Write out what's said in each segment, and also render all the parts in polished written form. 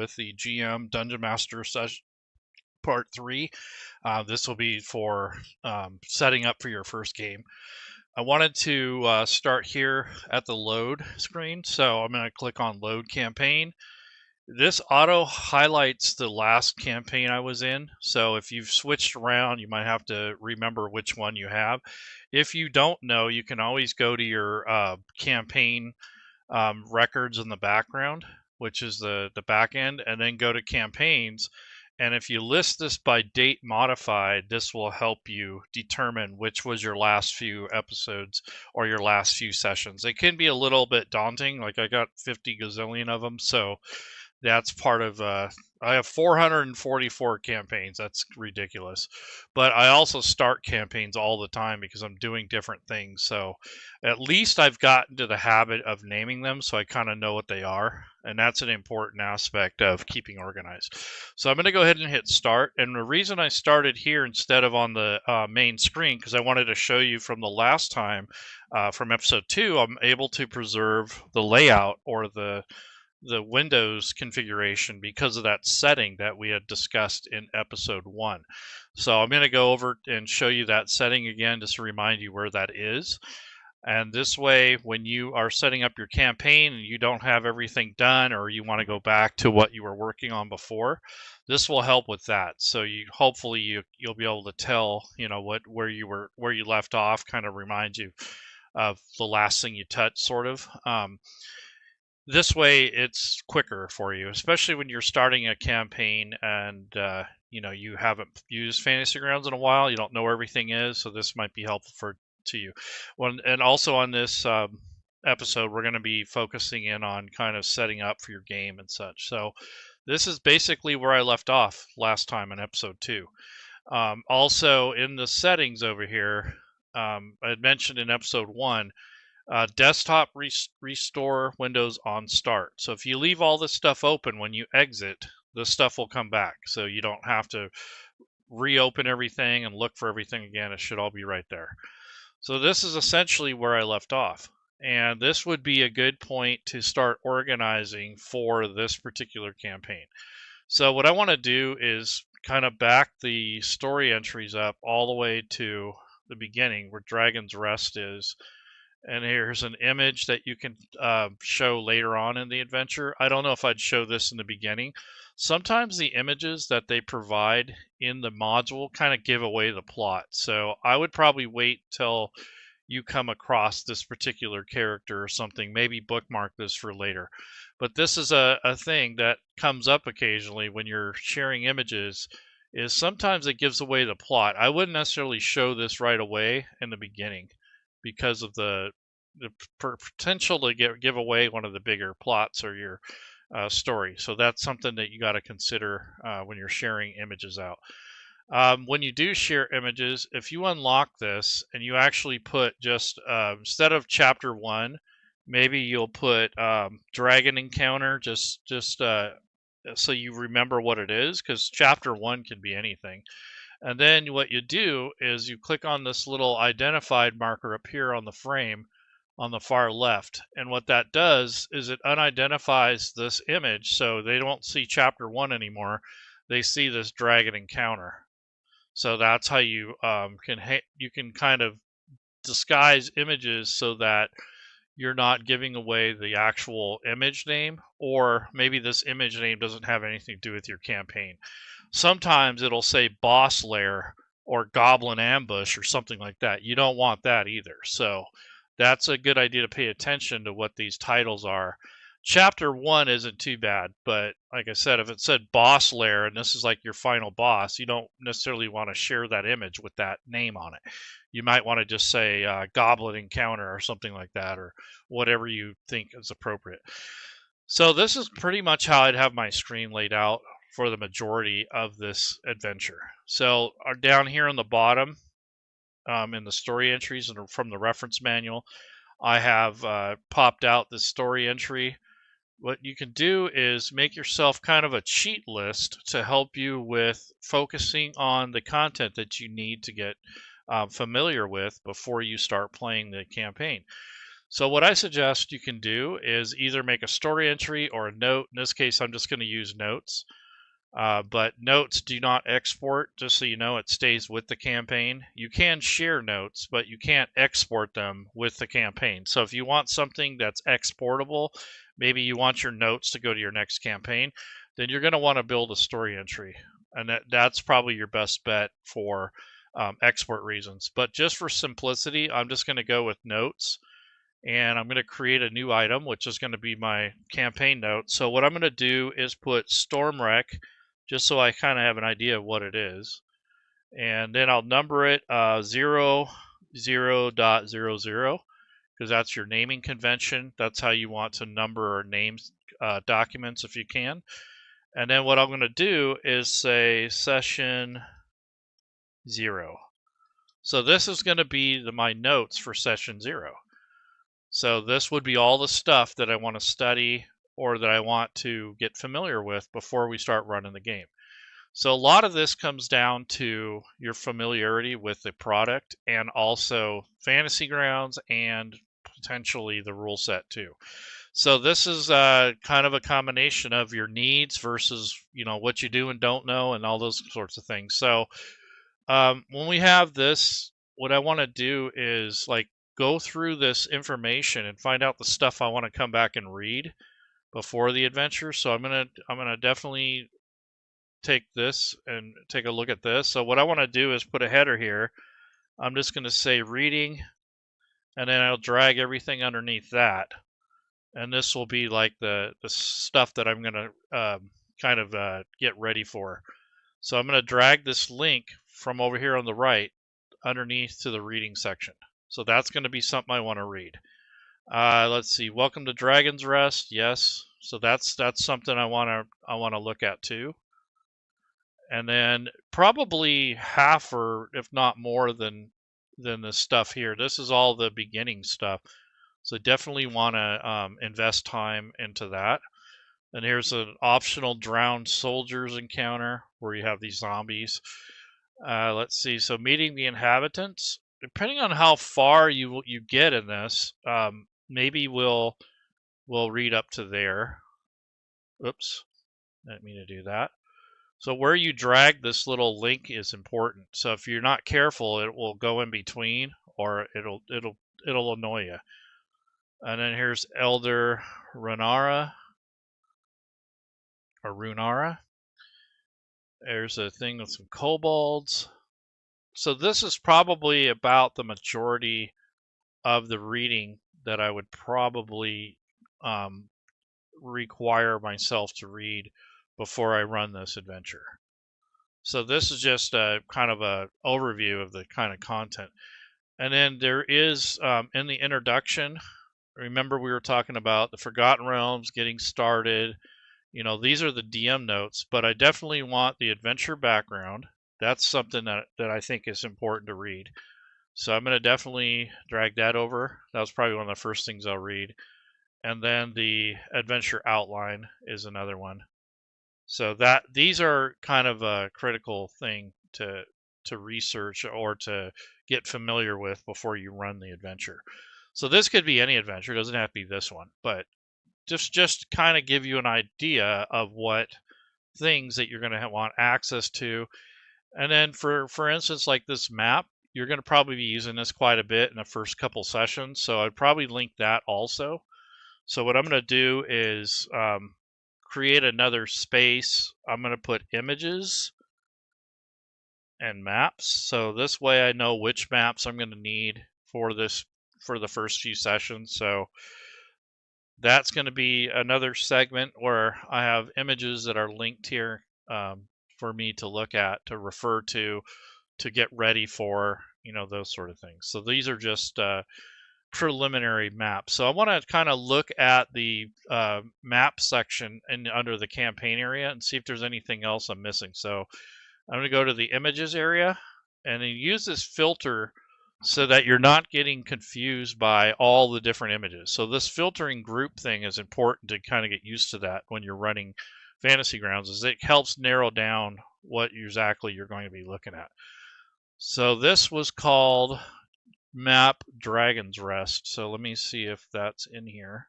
with the GM Dungeon Master session part 3. This will be for setting up for your first game. I wanted to start here at the load screen, so I'm going to click on load campaign. This auto highlights the last campaign I was in, so if you've switched around, you might have to remember which one you have. If you don't know, you can always go to your campaign records in the background, which is the back end, and then go to campaigns. And if you list this by date modified, this will help you determine which was your last few episodes or your last few sessions. It can be a little bit daunting, like I got 50 gazillion of them, so that's part of I have 444 campaigns. That's ridiculous. But I also start campaigns all the time because I'm doing different things. So at least I've gotten to the habit of naming them so I kind of know what they are. And that's an important aspect of keeping organized. So I'm going to go ahead and hit start. And the reason I started here instead of on the main screen, because I wanted to show you from the last time from episode 2, I'm able to preserve the layout or the Windows configuration because of that setting that we had discussed in episode 1. So I'm going to go over and show you that setting again just to remind you where that is. And this way, when you are setting up your campaign and you don't have everything done, or you want to go back to what you were working on before, this will help with that. So hopefully you'll be able to tell, where you left off, kind of remind you of the last thing you touched, sort of. This way it's quicker for you, especially when you're starting a campaign and you haven't used Fantasy Grounds in a while. You don't know where everything is, so this might be helpful to you. And also on this episode, we're going to be focusing in on kind of setting up for your game and such. So this is basically where I left off last time in episode 2. Also in the settings over here, I had mentioned in episode 1, desktop restore Windows on start. So if you leave all this stuff open when you exit, the stuff will come back. So you don't have to reopen everything and look for everything again. It should all be right there. So this is essentially where I left off. And this would be a good point to start organizing for this particular campaign. So what I want to do is kind of back the story entries up all the way to the beginning where Dragon's Rest is. And here's an image that you can show later on in the adventure. I don't know if I'd show this in the beginning. Sometimes the images that they provide in the module kind of give away the plot. So I would probably wait till you come across this particular character or something. Maybe bookmark this for later. But this is a thing that comes up occasionally when you're sharing images, is sometimes it gives away the plot. I wouldn't necessarily show this right away in the beginning, because of the potential to give away one of the bigger plots or your story. So that's something that you got to consider when you're sharing images out. When you do share images, if you unlock this and you actually put just, instead of chapter 1, maybe you'll put dragon encounter, just so you remember what it is, because chapter 1 can be anything. And then what you do is you click on this little identified marker up here on the frame on the far left. And what that does is it unidentifies this image, so they don't see chapter 1 anymore. They see this dragon encounter. So that's how you can kind of disguise images so that you're not giving away the actual image name, or maybe this image name doesn't have anything to do with your campaign. Sometimes it'll say boss lair or goblin ambush or something like that. You don't want that either. So that's a good idea to pay attention to what these titles are. Chapter 1 isn't too bad, but like I said, if it said boss lair and this is like your final boss, you don't necessarily want to share that image with that name on it. You might want to just say goblin encounter or something like that, or whatever you think is appropriate. So this is pretty much how I'd have my screen laid out for the majority of this adventure. So down here on the bottom, in the story entries and from the reference manual, I have popped out this story entry. What you can do is make yourself kind of a cheat list to help you with focusing on the content that you need to get familiar with before you start playing the campaign. So what I suggest you can do is either make a story entry or a note. In this case, I'm just going to use notes. But notes do not export, just so you know, it stays with the campaign. You can share notes, but you can't export them with the campaign. So if you want something that's exportable, maybe you want your notes to go to your next campaign, then you're going to want to build a story entry. And that's probably your best bet for export reasons. But just for simplicity, I'm just going to go with notes. And I'm going to create a new item, which is going to be my campaign note. So what I'm going to do is put Storm Wreck, just so I kind of have an idea of what it is. And then I'll number it 0.0.00, because that's your naming convention. That's how you want to number or name documents if you can. And then what I'm going to do is say session 0. So this is going to be my notes for session 0. So this would be all the stuff that I want to study or that I want to get familiar with before we start running the game. So a lot of this comes down to your familiarity with the product and also Fantasy Grounds and potentially the rule set too. So this is kind of a combination of your needs versus, you know, what you do and don't know and all those sorts of things. So when we have this, what I want to do is like go through this information and find out the stuff I want to come back and read before the adventure. So I'm gonna definitely take this and take a look at this. So what I want to do is put a header here. I'm just going to say reading, and then I'll drag everything underneath that. And this will be like the stuff that I'm going to kind of get ready for. So I'm going to drag this link from over here on the right underneath to the reading section. So that's going to be something I want to read. Let's see. Welcome to Dragon's Rest. Yes. So that's something I want to look at too. And then probably half, or if not more than this stuff here. This is all the beginning stuff. So definitely want to invest time into that. And here's an optional drowned soldiers encounter where you have these zombies. Let's see. So meeting the inhabitants. Depending on how far you get in this, maybe we'll read up to there. Oops, didn't mean to do that. So where you drag this little link is important. So if you're not careful, it will go in between, or it'll annoy you. And then here's Elder Runara. There's a thing with some kobolds. So this is probably about the majority of the reading that I would probably require myself to read before I run this adventure. So this is just a kind of a overview of the kind of content. And then there is in the introduction, remember we were talking about the Forgotten Realms, getting started. You know, these are the DM notes, but I definitely want the adventure background. That's something that I think is important to read. So I'm going to definitely drag that over. That was probably one of the first things I'll read. And then the adventure outline is another one. So that these are kind of a critical thing to research or to get familiar with before you run the adventure. So this could be any adventure, it doesn't have to be this one, but just kind of give you an idea of what things that you're going to want access to. And then for instance, like this map, you're going to probably be using this quite a bit in the first couple sessions. So I'd probably link that also. So what I'm going to do is create another space. I'm going to put images and maps. So this way I know which maps I'm going to need for this, for the first few sessions. So that's going to be another segment where I have images that are linked here for me to look at, to refer to get ready for, you know, those sort of things. So these are just preliminary maps. So I want to kind of look at the map section and under the campaign area and see if there's anything else I'm missing. So I'm going to go to the images area and then use this filter so that you're not getting confused by all the different images. So this filtering group thing is important to kind of get used to that when you're running Fantasy Grounds, is it helps narrow down what exactly you're going to be looking at. So this was called map Dragon's Rest. So let me see if that's in here.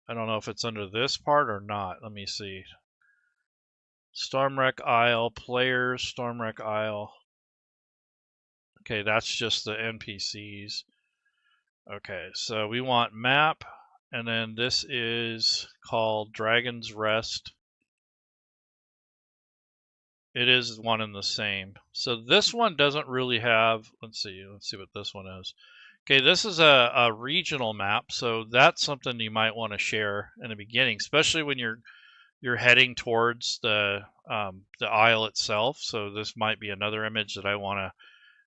I don't know if it's under this part or not. Let me see. Stormwreck Isle, players, Stormwreck Isle. Okay, that's just the NPCs. Okay, so we want map, and then this is called Dragon's Rest. It is one and the same. So this one doesn't really have, let's see what this one is. Okay, this is a regional map, so that's something you might want to share in the beginning, especially when you're heading towards the isle itself. So this might be another image that I want to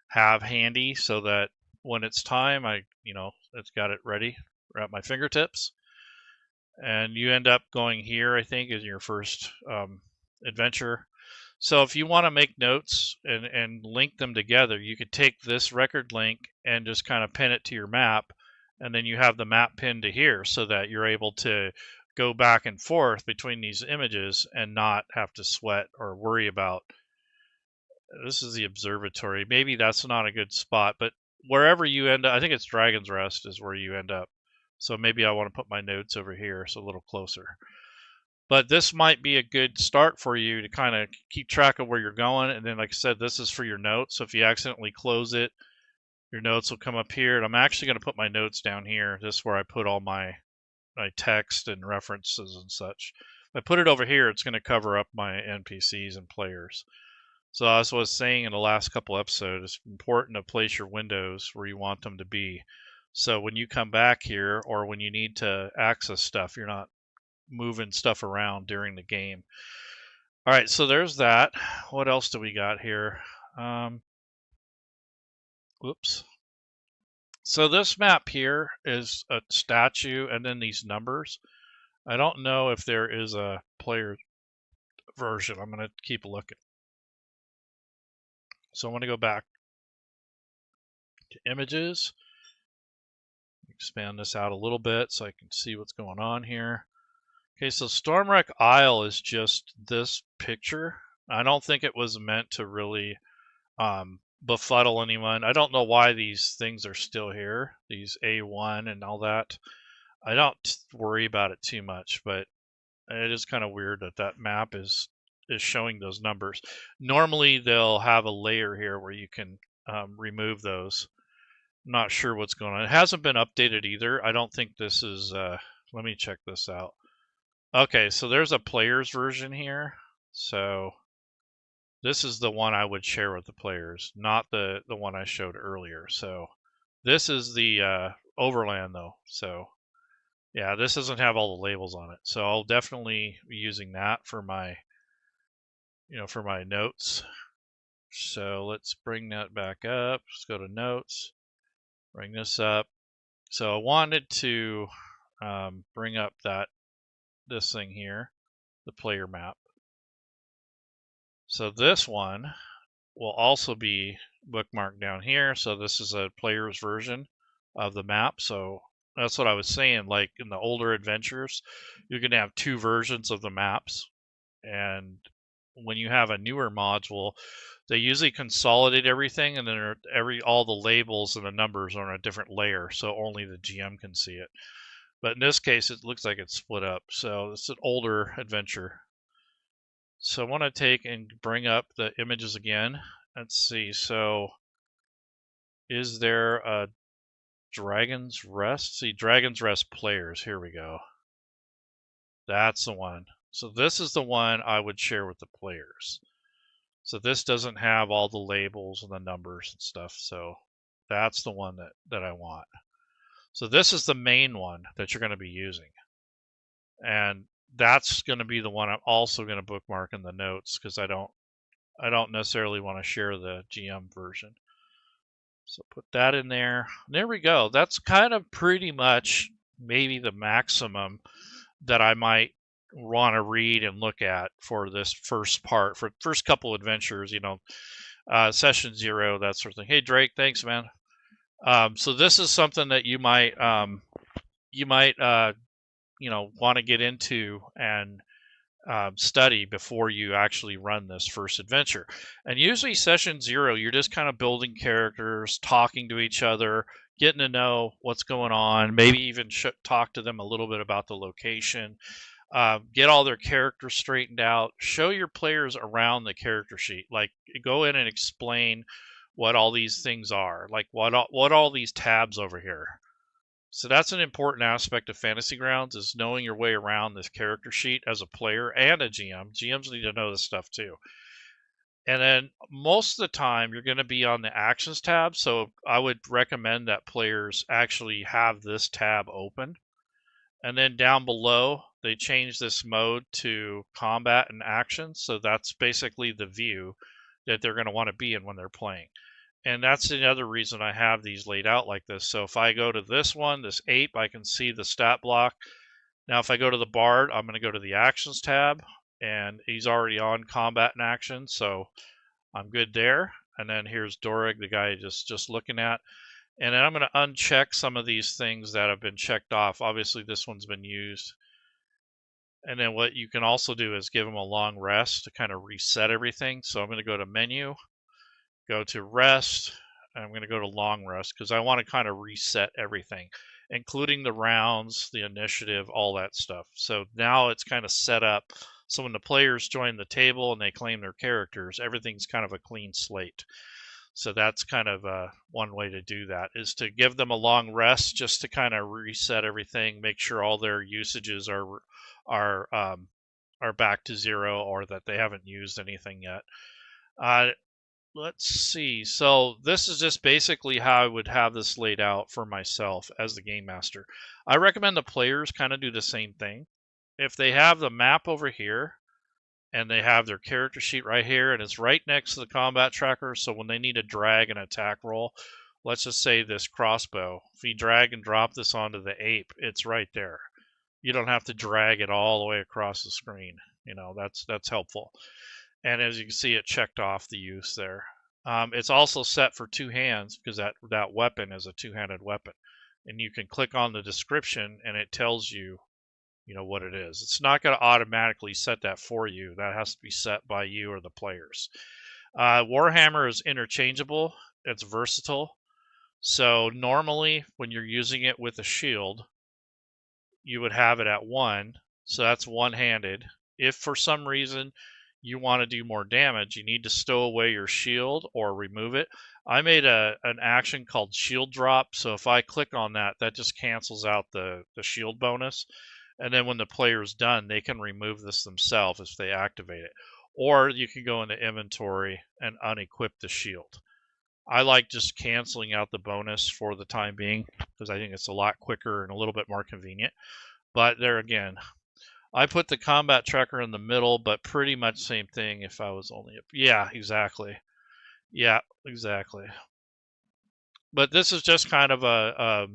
have handy so that when it's time, it's got it ready at my fingertips. And you end up going here, I think, is your first adventure. So if you want to make notes and link them together, you could take this record link and just kind of pin it to your map, and then you have the map pinned to here so that you're able to go back and forth between these images and not have to sweat or worry about, this is the observatory. Maybe that's not a good spot, but wherever you end up, I think it's Dragon's Rest is where you end up. So maybe I want to put my notes over here, so a little closer. But this might be a good start for you to kind of keep track of where you're going. And then, like I said, this is for your notes. So if you accidentally close it, your notes will come up here. And I'm actually going to put my notes down here. This is where I put all my text and references and such. If I put it over here, it's going to cover up my NPCs and players. So as I was saying in the last couple episodes, it's important to place your windows where you want them to be. So when you come back here or when you need to access stuff, you're not moving stuff around during the game. All right, so there's that. What else do we got here? Whoops. So this map here is a statue and then these numbers. I don't know if there is a player version. I'm going to keep looking. So I'm going to go back to images. Expand this out a little bit so I can see what's going on here. Okay, so Stormwreck Isle is just this picture. I don't think it was meant to really befuddle anyone. I don't know why these things are still here, these A1 and all that. I don't worry about it too much, but it is kind of weird that that map is showing those numbers. Normally they'll have a layer here where you can remove those. I'm not sure what's going on. It hasn't been updated either. I don't think this is, let me check this out. Okay, so there's a player's version here. So this is the one I would share with the players, not the one I showed earlier. So this is the overland though. So yeah, this doesn't have all the labels on it. So I'll definitely be using that for my, for my notes. So let's bring that back up. Let's go to notes, bring this up. So I wanted to bring up this thing here, the player map. So this one will also be bookmarked down here. So this is a player's version of the map. So that's what I was saying. Like in the older adventures, you're going to have two versions of the maps. And when you have a newer module, they usually consolidate everything, and then all the labels and the numbers are on a different layer, so only the GM can see it. But in this case, it looks like it's split up. So it's an older adventure. So I want to take and bring up the images again. Let's see. So is there a Dragon's Rest? See, Dragon's Rest players. Here we go. That's the one. So this is the one I would share with the players. So this doesn't have all the labels and the numbers and stuff. So that's the one that I want. So this is the main one that you're going to be using. And that's going to be the one I'm also going to bookmark in the notes because I don't necessarily want to share the GM version. So put that in there. There we go. That's kind of pretty much maybe the maximum that I might want to read and look at for this first part, for first couple adventures, session 0, that sort of thing. Hey Drake, thanks man. So this is something that you might want to get into and study before you actually run this first adventure. And usually session 0, you're just kind of building characters, talking to each other, getting to know what's going on, maybe even talk to them a little bit about the location, get all their characters straightened out, show your players around the character sheet, like go in and explain what all these things are, like what all these tabs over here. So that's an important aspect of Fantasy Grounds, is knowing your way around this character sheet as a player and a GM. GMs need to know this stuff too. And then most of the time you're going to be on the actions tab. So I would recommend that players actually have this tab open. And then down below, they change this mode to combat and actions. So that's basically the view that they're going to want to be in when they're playing. And that's another reason I have these laid out like this. So if I go to this one, this ape, I can see the stat block. Now if I go to the bard, I'm going to go to the actions tab, and he's already on combat and action, so I'm good there. And then here's Dorig, the guy just looking at. And then I'm going to uncheck some of these things that have been checked off. Obviously this one's been used. And then what you can also do is give them a long rest to kind of reset everything. So I'm going to go to menu, go to rest, and I'm going to go to long rest because I want to kind of reset everything, including the rounds, the initiative, all that stuff. So now it's kind of set up. So when the players join the table and they claim their characters, everything's kind of a clean slate. So that's kind of one way to do that, is to give them a long rest just to kind of reset everything, make sure all their usages are back to 0 or that they haven't used anything yet. Let's see. So this is just basically how I would have this laid out for myself as the game master. I recommend the players kind of do the same thing. If they have the map over here and they have their character sheet right here and it's right next to the combat tracker, so when they need to drag an attack roll, let's just say this crossbow, if you drag and drop this onto the ape, it's right there. You don't have to drag it all the way across the screen. You know, that's helpful. And as you can see, it checked off the use there. It's also set for 2 hands because that weapon is a 2-handed weapon. And you can click on the description and it tells you, what it is. It's not going to automatically set that for you. That has to be set by you or the players. Warhammer is interchangeable. It's versatile. So normally when you're using it with a shield, you would have it at 1. So that's one-handed. If for some reason you want to do more damage, you need to stow away your shield or remove it. I made an action called shield drop, so if I click on that, that just cancels out the shield bonus, and then when the player's done, they can remove this themselves if they activate it. Or you can go into inventory and unequip the shield. I like just canceling out the bonus for the time being because I think it's a lot quicker and a little bit more convenient. But there again, I put the combat tracker in the middle, but pretty much same thing if I was only... Yeah, exactly. Yeah, exactly. But this is just kind of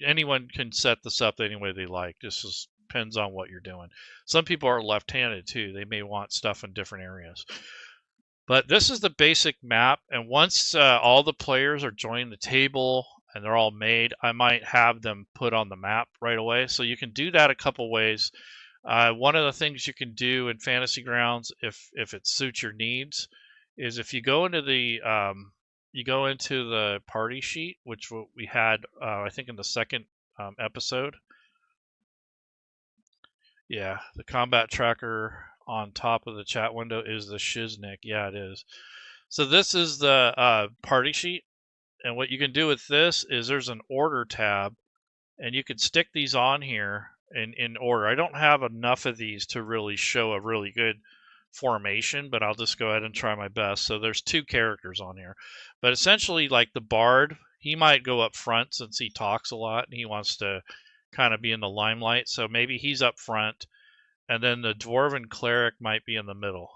anyone can set this up any way they like. This depends on what you're doing. Some people are left-handed too. They may want stuff in different areas. But this is the basic map, and once all the players are joining the table and they're all made, I might have them put on the map right away. So you can do that a couple ways. One of the things you can do in Fantasy Grounds, if it suits your needs, is if you go into the party sheet, which we had I think in the second episode. Yeah, the combat tracker on top of the chat window is the Shiznik. Yeah, it is. So this is the party sheet. And what you can do with this is there's an order tab, and you can stick these on here in order. I don't have enough of these to really show a really good formation, but I'll just go ahead and try my best. So there's 2 characters on here. But essentially, like the bard, he might go up front since he talks a lot and he wants to kind of be in the limelight. So maybe he's up front, and then the dwarven cleric might be in the middle,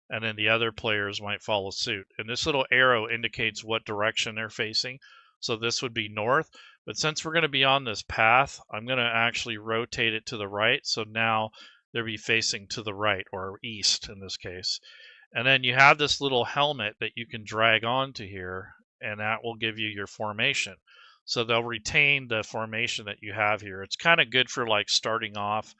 and then the other players might follow suit. And this little arrow indicates what direction they're facing. So this would be north. But since we're going to be on this path, I'm going to actually rotate it to the right. So now they'll be facing to the right, or east in this case. And then you have this little helmet that you can drag onto here, and that will give you your formation. So they'll retain the formation that you have here. It's kind of good for like starting off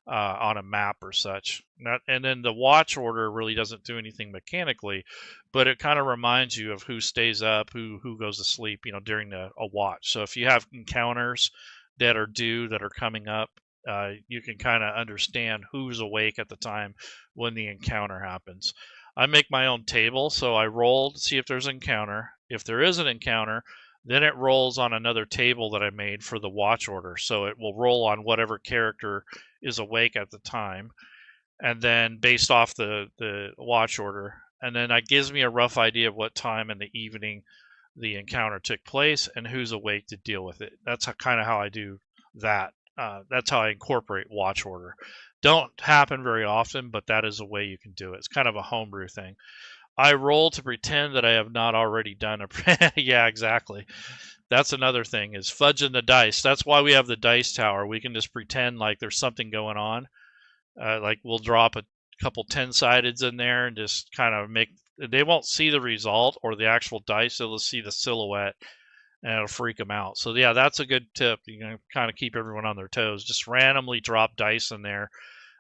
on a map or such. And then the watch order really doesn't do anything mechanically, but it kind of reminds you of who stays up, who goes to sleep, during a watch. So if you have encounters that are due, that are coming up, you can kind of understand who's awake at the time when the encounter happens. I make my own table, so I roll to see if there's an encounter. If there is an encounter, then it rolls on another table that I made for the watch order. So it will roll on whatever character is awake at the time, and then based off the watch order, and then that gives me a rough idea of what time in the evening the encounter took place and who's awake to deal with it. That's kind of how I do that. That's how I incorporate watch order. Don't happen very often, but that is a way you can do it. It's kind of a homebrew thing. I roll to pretend that I have not already done a. Yeah, exactly. That's another thing, is fudging the dice. That's why we have the dice tower. We can just pretend like there's something going on. Like we'll drop a couple 10-sideds in there and just kind of make. They won't see the result or the actual dice. They'll see the silhouette, and it'll freak them out. So yeah, that's a good tip. You can kind of keep everyone on their toes. Just randomly drop dice in there,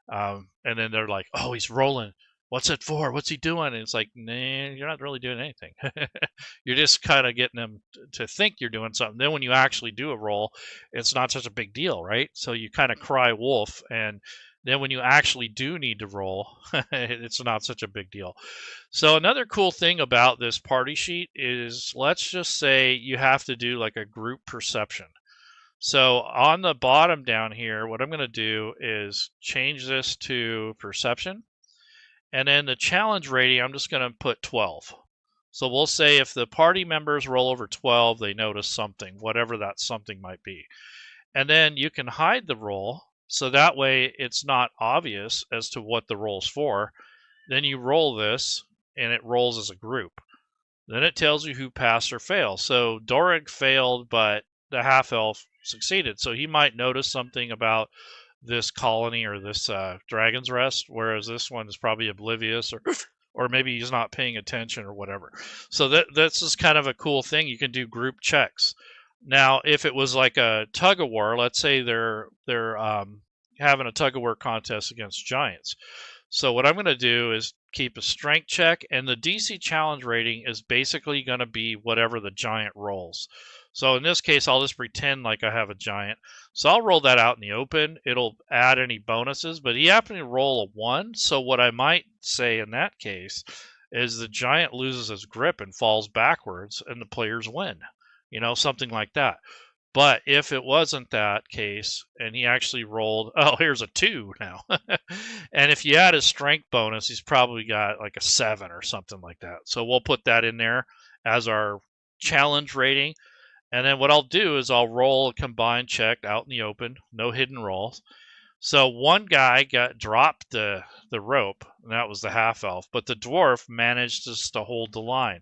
and then they're like, "Oh, he's rolling. What's it for? What's he doing?" And it's like, "Nah, you're not really doing anything. You're just kind of getting them to think you're doing something. Then when you actually do a roll, it's not such a big deal, right? So you kind of cry wolf, and then when you actually do need to roll, it's not such a big deal. So another cool thing about this party sheet is, let's just say you have to do like a group perception. So on the bottom down here, what I'm going to do is change this to perception. And then the challenge rating, I'm just going to put 12. So we'll say if the party members roll over 12, they notice something, whatever that something might be. And then you can hide the roll, so that way it's not obvious as to what the roll's for. Then you roll this, and it rolls as a group. Then it tells you who passed or failed. So Dorig failed, but the half-elf succeeded. So he might notice something about this colony or this Dragon's Rest, whereas this one is probably oblivious, or maybe he's not paying attention or whatever. So this is kind of a cool thing. You can do group checks. Now, if it was like a tug of war, let's say they're having a tug of war contest against giants. So what I'm going to do is keep a strength check, and the DC challenge rating is basically going to be whatever the giant rolls. So in this case, I'll just pretend like I have a giant. So I'll roll that out in the open. It'll add any bonuses, but he happened to roll a 1. So what I might say in that case is the giant loses his grip and falls backwards, and the players win. Something like that. But if it wasn't that case and he actually rolled, oh, here's a 2 now. And if you add his strength bonus, he's probably got like a 7 or something like that. So we'll put that in there as our challenge rating. And then what I'll do is I'll roll a combined check out in the open, no hidden rolls. So one guy dropped the rope, and that was the half elf, but the dwarf managed just to hold the line.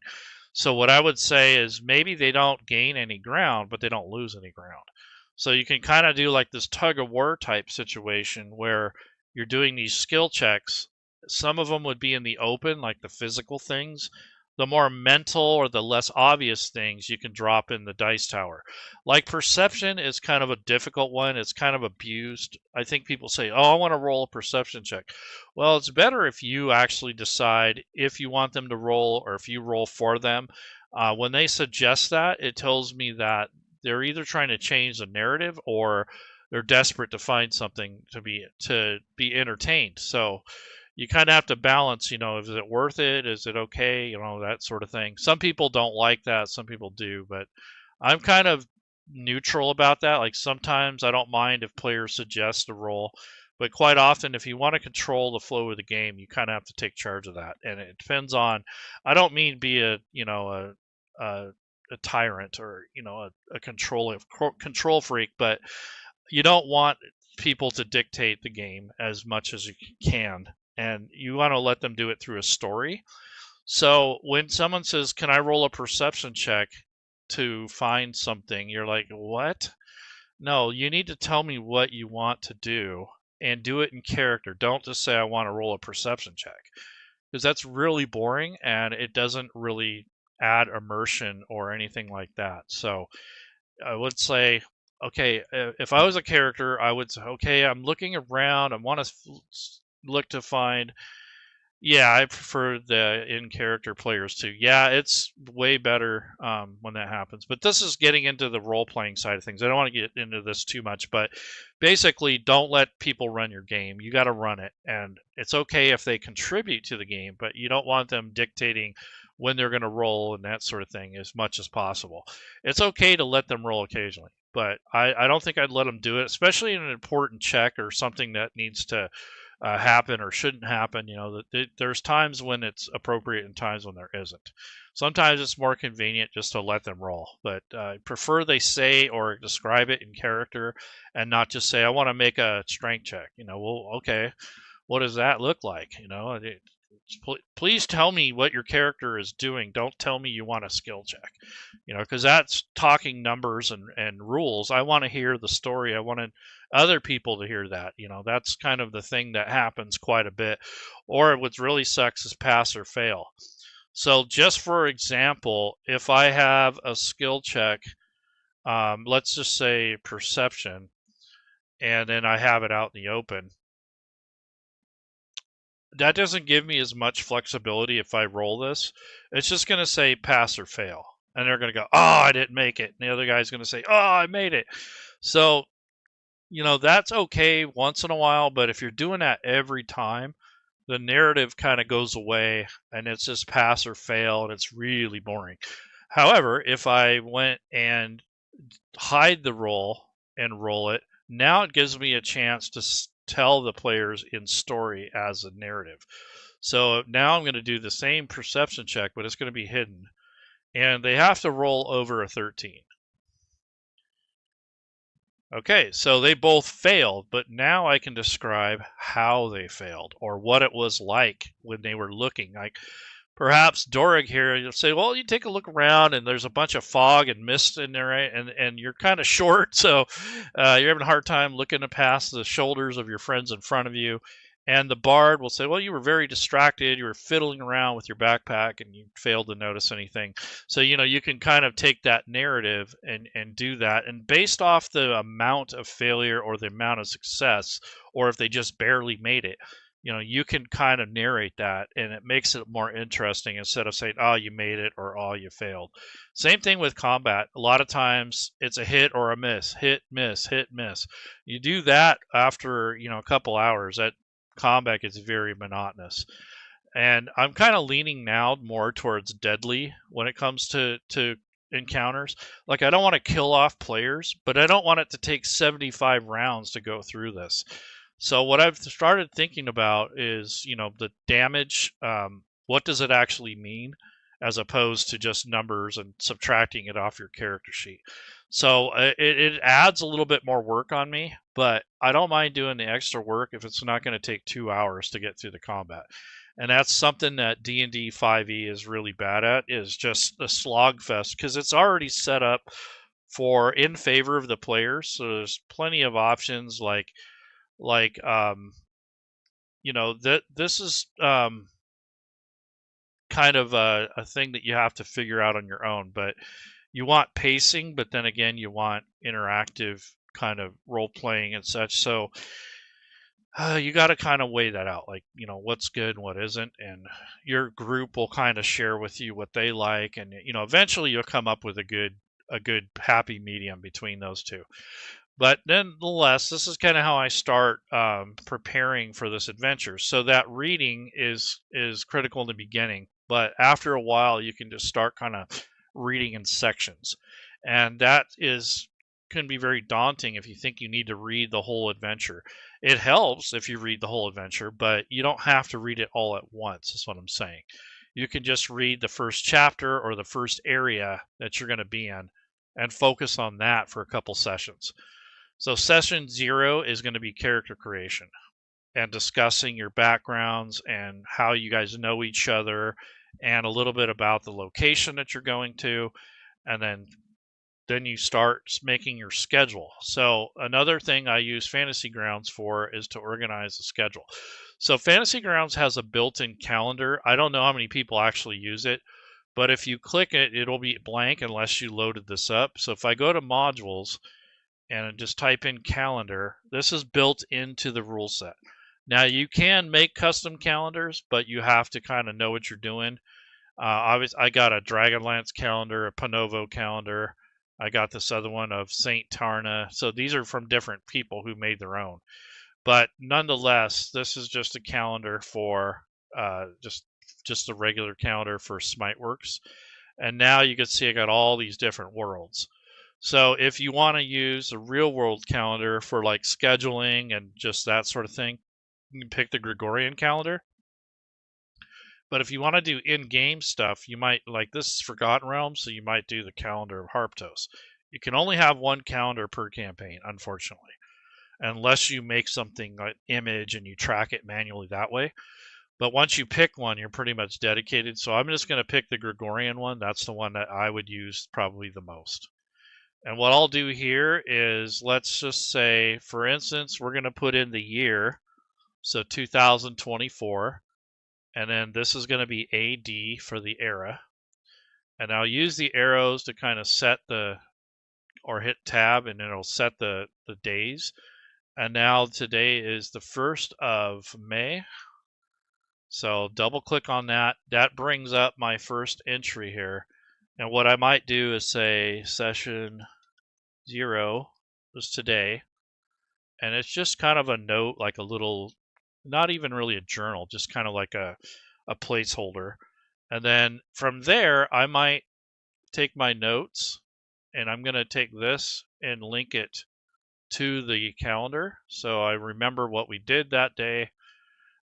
So what I would say is maybe they don't gain any ground, but they don't lose any ground. So you can kind of do like this tug of war type situation where you're doing these skill checks. Some of them would be in the open, like the physical things. The more mental or the less obvious things you can drop in the dice tower. Like perception is kind of a difficult one. It's kind of abused. I think people say, oh, I want to roll a perception check. Well, it's better if you actually decide if you want them to roll or if you roll for them. When they suggest that, it tells me that they're either trying to change the narrative or they're desperate to find something to be entertained. So you kind of have to balance, is it worth it? Is it okay? That sort of thing. Some people don't like that. Some people do, but I'm kind of neutral about that. Like sometimes I don't mind if players suggest a roll, but quite often if you want to control the flow of the game, you kind of have to take charge of that. And it depends on, I don't mean be a tyrant or, a control freak, but you don't want people to dictate the game as much as you can. And you want to let them do it through a story. So when someone says, can I roll a perception check to find something? You're like, what? No, you need to tell me what you want to do and do it in character. Don't just say, I want to roll a perception check, because that's really boring and it doesn't really add immersion or anything like that. So I would say okay, if I was a character, I would say, okay, I'm looking around. I want to look to find. Yeah, I prefer the in-character players too. Yeah, it's way better when that happens. But this is getting into the role-playing side of things. I don't want to get into this too much, but basically, don't let people run your game. You got to run it, and it's okay if they contribute to the game, but you don't want them dictating when they're going to roll and that sort of thing as much as possible. It's okay to let them roll occasionally, but I don't think I'd let them do it, especially in an important check or something that needs to happen or shouldn't happen. You know, there's times when it's appropriate and times when there isn't. Sometimes it's more convenient just to let them roll, but I prefer they say or describe it in character and not just say, I want to make a strength check. You know, well, okay, what does that look like? You know, please tell me what your character is doing. Don't tell me you want a skill check, you know, because that's talking numbers and rules. I want to hear the story. I wanted other people to hear that. You know, that's kind of the thing that happens quite a bit. Or what really sucks is pass or fail. So just for example, if I have a skill check, let's just say perception, and then I have it out in the open, that doesn't give me as much flexibility if I roll this. It's just going to say pass or fail. And they're going to go, oh, I didn't make it. And the other guy's going to say, oh, I made it. So, you know, that's okay once in a while. But if you're doing that every time, the narrative kind of goes away and it's just pass or fail. And it's really boring. However, if I went and hide the roll and roll it, now it gives me a chance to tell the players in story as a narrative. So now I'm going to do the same perception check, but it's going to be hidden. And they have to roll over a 13. Okay, so they both failed, but now I can describe how they failed or what it was like when they were looking. Like perhaps Dorig here, you'll say, well, you take a look around and there's a bunch of fog and mist in there, right? And you're kind of short, so you're having a hard time looking past the shoulders of your friends in front of you. And the bard will say, well, you were very distracted. You were fiddling around with your backpack and you failed to notice anything. So, you know, you can kind of take that narrative and do that. And based off the amount of failure or the amount of success, or if they just barely made it, you know, you can kind of narrate that and it makes it more interesting instead of saying, oh, you made it or oh, you failed. Same thing with combat. A lot of times it's a hit or a miss, hit, miss, hit, miss. You do that after, you know, a couple hours, that combat gets very monotonous. And I'm kind of leaning now more towards deadly when it comes to encounters. Like I don't want to kill off players, but I don't want it to take 75 rounds to go through this. So what I've started thinking about is, you know, the damage. What does it actually mean, as opposed to just numbers and subtracting it off your character sheet. So it adds a little bit more work on me, but I don't mind doing the extra work if it's not going to take 2 hours to get through the combat. And that's something that DnD5e is really bad at, is just a slog fest, because it's already set up for in favor of the players. So there's plenty of options like you know, that this is kind of a thing that you have to figure out on your own. But you want pacing, but then again, you want interactive kind of role playing and such. So you got to kind of weigh that out, like, you know, what's good and what isn't, and your group will kind of share with you what they like, and you know, eventually you'll come up with a good happy medium between those two. But nonetheless, this is kind of how I start preparing for this adventure. So that reading is critical in the beginning, but after a while, you can just start kind of reading in sections, and that can be very daunting if you think you need to read the whole adventure. It helps if you read the whole adventure, but you don't have to read it all at once, is what I'm saying. You can just read the first chapter or the first area that you're going to be in and focus on that for a couple sessions. So session 0 is going to be character creation and discussing your backgrounds and how you guys know each other and a little bit about the location that you're going to, and then you start making your schedule. So another thing I use Fantasy Grounds for is to organize the schedule. So Fantasy Grounds has a built-in calendar. I don't know how many people actually use it, but if you click it, it'll be blank unless you loaded this up. So if I go to modules and just type in calendar. This is built into the rule set. Now you can make custom calendars, but you have to kind of know what you're doing. Obviously, I got a Dragonlance calendar, a Panovo calendar. I got this other one of Saint Tarna. So these are from different people who made their own. But nonetheless, this is just a calendar for just a regular calendar for Smiteworks. And now you can see I got all these different worlds. So if you want to use a real world calendar for like scheduling and just that sort of thing, you can pick the Gregorian calendar. But if you want to do in-game stuff, you might, like this is Forgotten Realms, so you might do the calendar of Harptos. You can only have one calendar per campaign, unfortunately, unless you make something like image and you track it manually that way. But once you pick one, you're pretty much dedicated. So I'm just going to pick the Gregorian one. That's the one that I would use probably the most. And what I'll do here is, let's just say, for instance, we're going to put in the year, so 2024, and then this is going to be AD for the era. And I'll use the arrows to kind of set or hit tab, and it'll set the days. And now today is the 1st of May. So double click on that. That brings up my first entry here. And what I might do is say session 0 is today. And it's just kind of a note, like a little, not even really a journal, just kind of like a placeholder. And then from there, I might take my notes, and I'm going to take this and link it to the calendar so I remember what we did that day.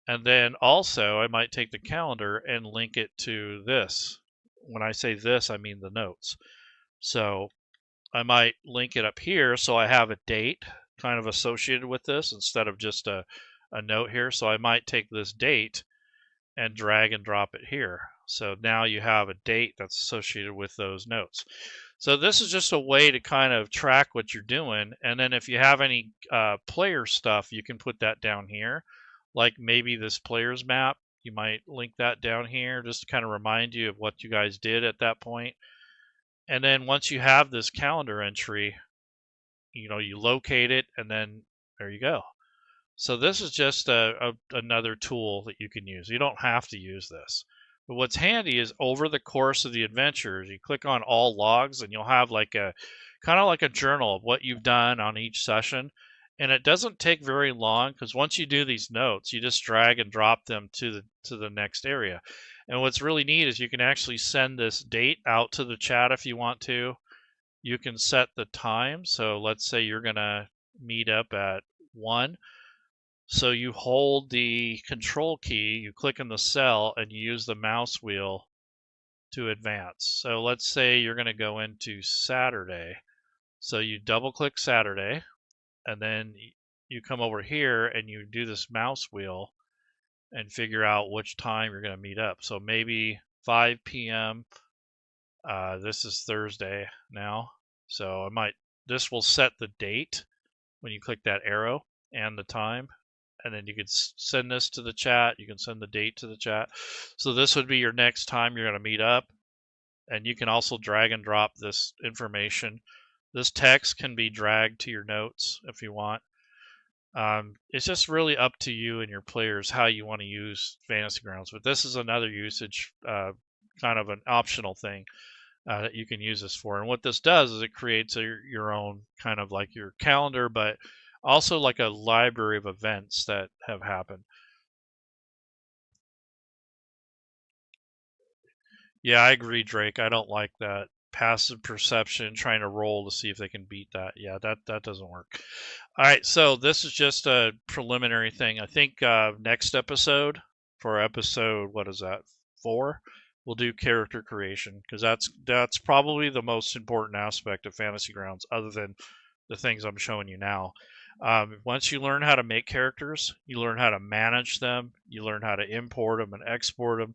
And then also I might take the calendar and link it to this. When I say this, I mean the notes. So I might link it up here so I have a date kind of associated with this instead of just a note here. So I might take this date and drag and drop it here. So now you have a date that's associated with those notes. So this is just a way to kind of track what you're doing. And then if you have any player stuff, you can put that down here. Like maybe this player's map, you might link that down here just to kind of remind you of what you guys did at that point. And then once you have this calendar entry, you locate it, and then there you go. So this is just another tool that you can use. You don't have to use this. But what's handy is over the course of the adventures, you click on all logs and you'll have like a kind of like a journal of what you've done on each session. And it doesn't take very long because once you do these notes, you just drag and drop them to the next area. And what's really neat is you can actually send this date out to the chat if you want to. You can set the time. So let's say you're going to meet up at 1. So you hold the control key, you click in the cell, and you use the mouse wheel to advance. So let's say you're going to go into Saturday. So you double click Saturday, and then you come over here and you do this mouse wheel and figure out which time you're going to meet up. So maybe 5 p.m. This is Thursday now. So this will set the date when you click that arrow and the time. And then you can send this to the chat. You can send the date to the chat. So this would be your next time you're going to meet up. And you can also drag and drop this information. This text can be dragged to your notes if you want. It's just really up to you and your players how you want to use Fantasy Grounds. But this is another usage, kind of an optional thing that you can use this for. And what this does is it creates your own kind of like your calendar, but also like a library of events that have happened. Yeah, I agree, Drake. I don't like that passive perception, trying to roll to see if they can beat that. Yeah, that doesn't work. All right, so this is just a preliminary thing. I think next episode, for episode, what is that, 4, we'll do character creation, because that's probably the most important aspect of Fantasy Grounds, other than the things I'm showing you now. Once you learn how to make characters, you learn how to manage them, you learn how to import them and export them.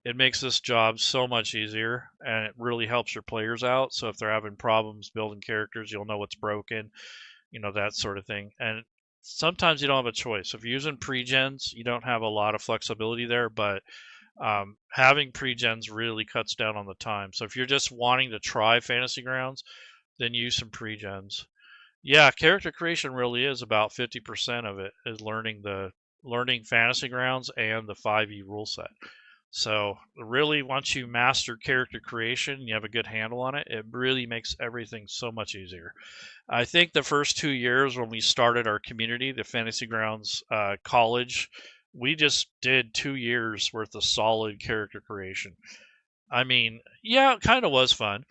It makes this job so much easier, and it really helps your players out. So if they're having problems building characters, you'll know what's broken, that sort of thing. And sometimes you don't have a choice. If you're using pre-gens, you don't have a lot of flexibility there, but having pre-gens really cuts down on the time. So if you're just wanting to try Fantasy Grounds, then use some pre-gens. Yeah, character creation really is about 50% of it is learning Fantasy Grounds and the 5e rule set. So really, once you master character creation, you have a good handle on it, it really makes everything so much easier. I think the first 2 years when we started our community, the Fantasy Grounds college, we just did 2 years worth of solid character creation. I mean, yeah, it kind of was fun.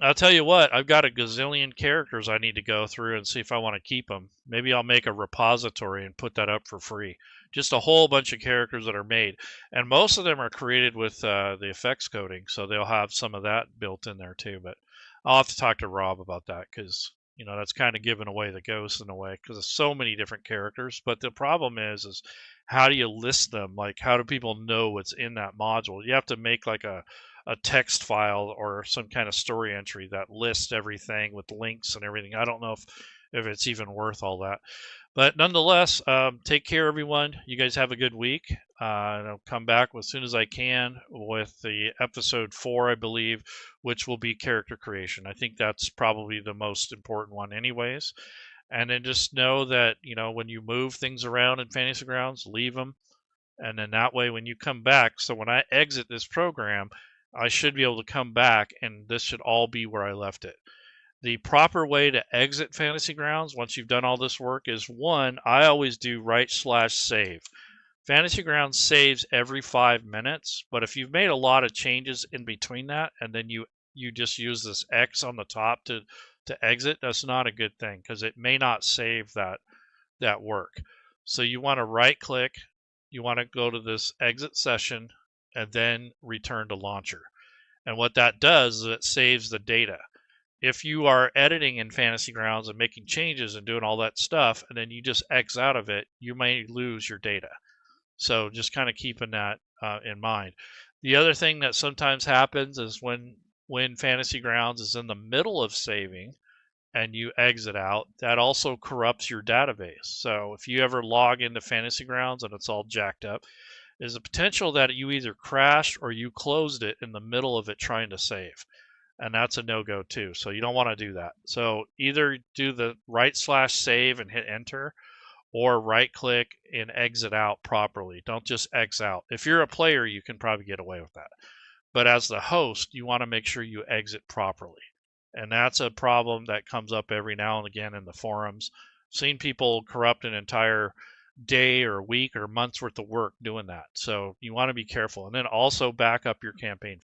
I'll tell you what, I've got a gazillion characters I need to go through and see if I want to keep them. Maybe I'll make a repository and put that up for free. Just a whole bunch of characters that are made. And most of them are created with the effects coding, so they'll have some of that built in there too. But I'll have to talk to Rob about that because, that's kind of giving away the ghost in a way because there's so many different characters. But the problem is how do you list them? Like, how do people know what's in that module? You have to make like a text file or some kind of story entry that lists everything with links and everything. I don't know if it's even worth all that. But nonetheless, take care, everyone. You guys have a good week. And I'll come back as soon as I can with the episode 4, I believe, which will be character creation. I think that's probably the most important one anyways. And then just know that, when you move things around in Fantasy Grounds, leave them. And then that way, when you come back, so when I exit this program, I should be able to come back and this should all be where I left it. The proper way to exit Fantasy Grounds once you've done all this work is one, I always do right/save. Fantasy Grounds saves every 5 minutes, but if you've made a lot of changes in between that and then you just use this X on the top to exit, that's not a good thing because it may not save that work. So you want to right click, you want to go to this exit session and then return to launcher. And what that does is it saves the data. If you are editing in Fantasy Grounds and making changes and doing all that stuff, and then you just X out of it, you may lose your data. So just kind of keeping that in mind. The other thing that sometimes happens is when Fantasy Grounds is in the middle of saving and you exit out, that also corrupts your database. So if you ever log into Fantasy Grounds and it's all jacked up, there's a potential that you either crashed or you closed it in the middle of it trying to save. And that's a no-go too. So you don't want to do that. So either do the right/save and hit enter, or right click and exit out properly. Don't just X out. If you're a player, you can probably get away with that. But as the host, you want to make sure you exit properly. And that's a problem that comes up every now and again in the forums. I've seen people corrupt an entire day or week or month's worth of work doing that. So you want to be careful. And then also back up your campaign